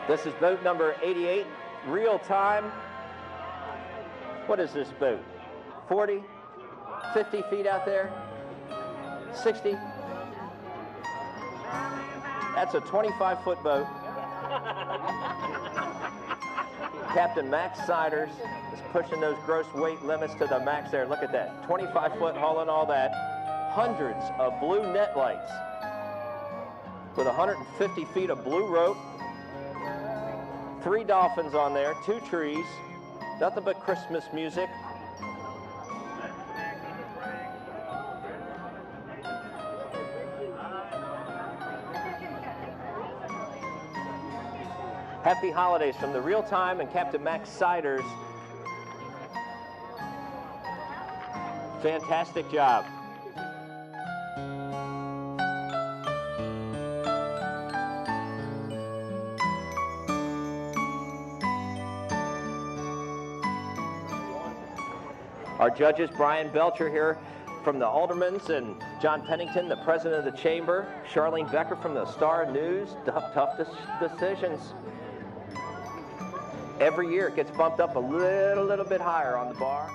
This is boat number 88, real time. What is this boat? 40, 50 feet out there? 60? That's a 25-foot boat. Captain Max Siders is pushing those gross weight limits to the max there. Look at that, 25-foot hull and all that. Hundreds of blue net lights with 150 feet of blue rope. 3 dolphins on there, 2 trees, nothing but Christmas music. Happy holidays from the Real Time and Captain Max Siders. Fantastic job. Our judges, Brian Belcher here from the Aldermans, and John Pennington, the president of the chamber, Charlene Becker from the Star News. Tough decisions. Every year it gets bumped up a little bit higher on the bar.